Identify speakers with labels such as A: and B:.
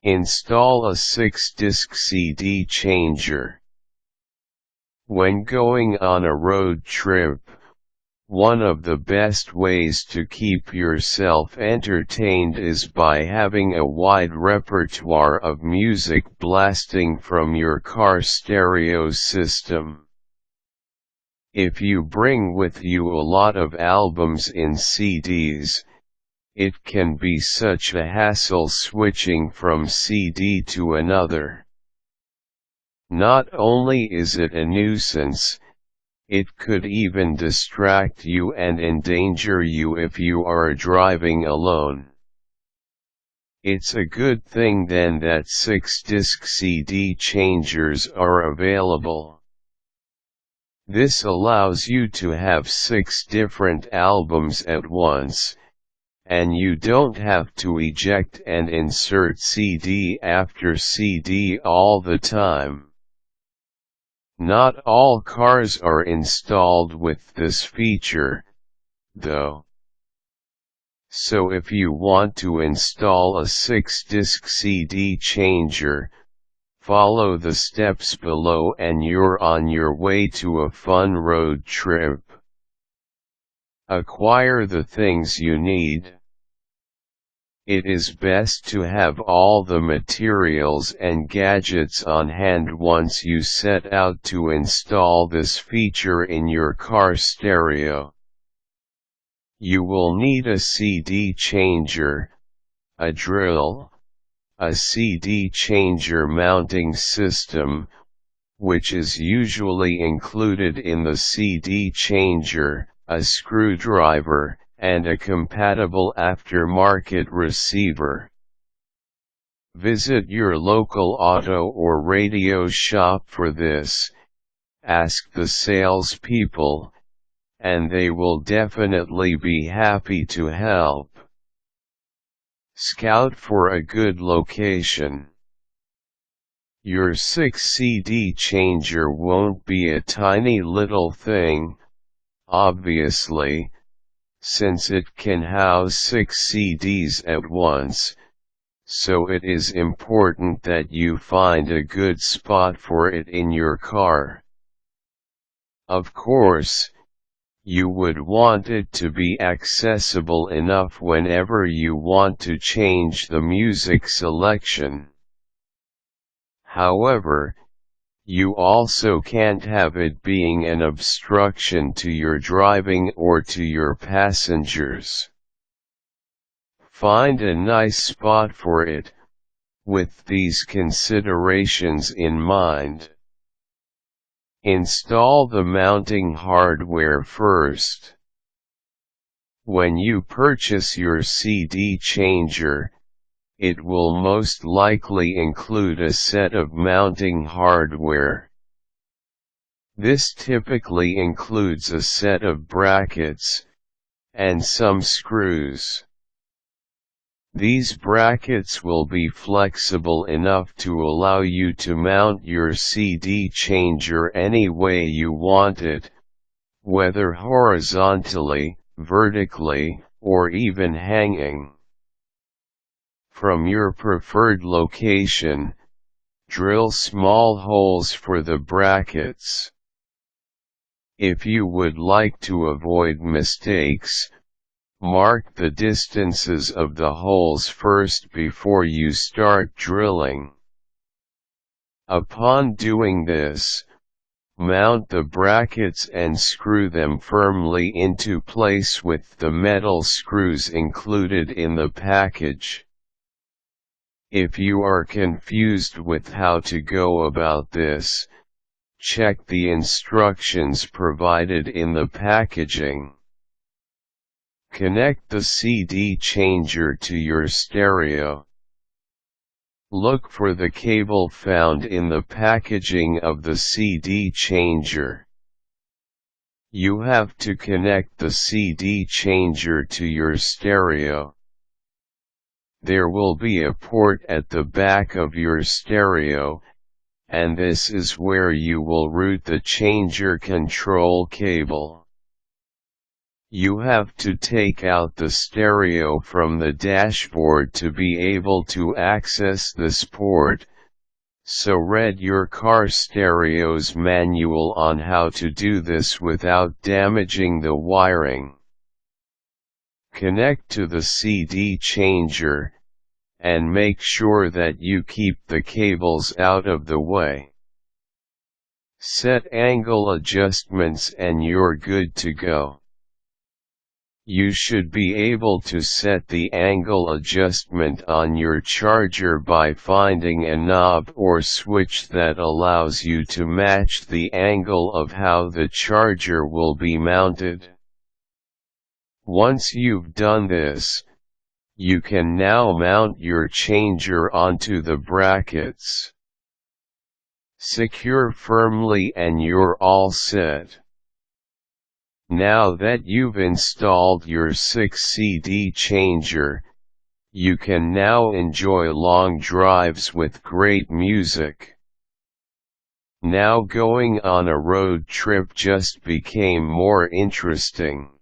A: Install a 6-disc CD changer. When going on a road trip, one of the best ways to keep yourself entertained is by having a wide repertoire of music blasting from your car stereo system. If you bring with you a lot of albums in CDs, it can be such a hassle switching from CD to another. Not only is it a nuisance, it could even distract you and endanger you if you are driving alone. It's a good thing then that 6-disc CD changers are available. This allows you to have 6 different albums at once, and you don't have to eject and insert CD after CD all the time. Not all cars are installed with this feature, though. So if you want to install a 6-disc CD changer, follow the steps below and you're on your way to a fun road trip. Acquire the things you need. It is best to have all the materials and gadgets on hand once you set out to install this feature in your car stereo. You will need a CD changer, a drill, a CD changer mounting system, which is usually included in the CD changer, a screwdriver, and a compatible aftermarket receiver. Visit your local auto or radio shop for this, ask the salespeople, and they will definitely be happy to help. Scout for a good location. Your 6-CD changer won't be a tiny little thing, obviously, since it can house 6 CDs at once, so it is important that you find a good spot for it in your car. Of course, you would want it to be accessible enough whenever you want to change the music selection. However, you also can't have it being an obstruction to your driving or to your passengers. Find a nice spot for it, with these considerations in mind. Install the mounting hardware first. When you purchase your CD changer, it will most likely include a set of mounting hardware. This typically includes a set of brackets, and some screws. These brackets will be flexible enough to allow you to mount your CD changer any way you want it, whether horizontally, vertically, or even hanging. From your preferred location, drill small holes for the brackets. If you would like to avoid mistakes, mark the distances of the holes first before you start drilling. Upon doing this, mount the brackets and screw them firmly into place with the metal screws included in the package. If you are confused with how to go about this, check the instructions provided in the packaging. Connect the CD changer to your stereo. Look for the cable found in the packaging of the CD changer. You have to connect the CD changer to your stereo. There will be a port at the back of your stereo, and this is where you will route the changer control cable. You have to take out the stereo from the dashboard to be able to access this port, so read your car stereo's manual on how to do this without damaging the wiring. Connect to the CD changer, and make sure that you keep the cables out of the way. Set angle adjustments and you're good to go. You should be able to set the angle adjustment on your charger by finding a knob or switch that allows you to match the angle of how the charger will be mounted. Once you've done this, you can now mount your changer onto the brackets. Secure firmly and you're all set. Now that you've installed your 6CD changer, you can now enjoy long drives with great music. Now going on a road trip just became more interesting.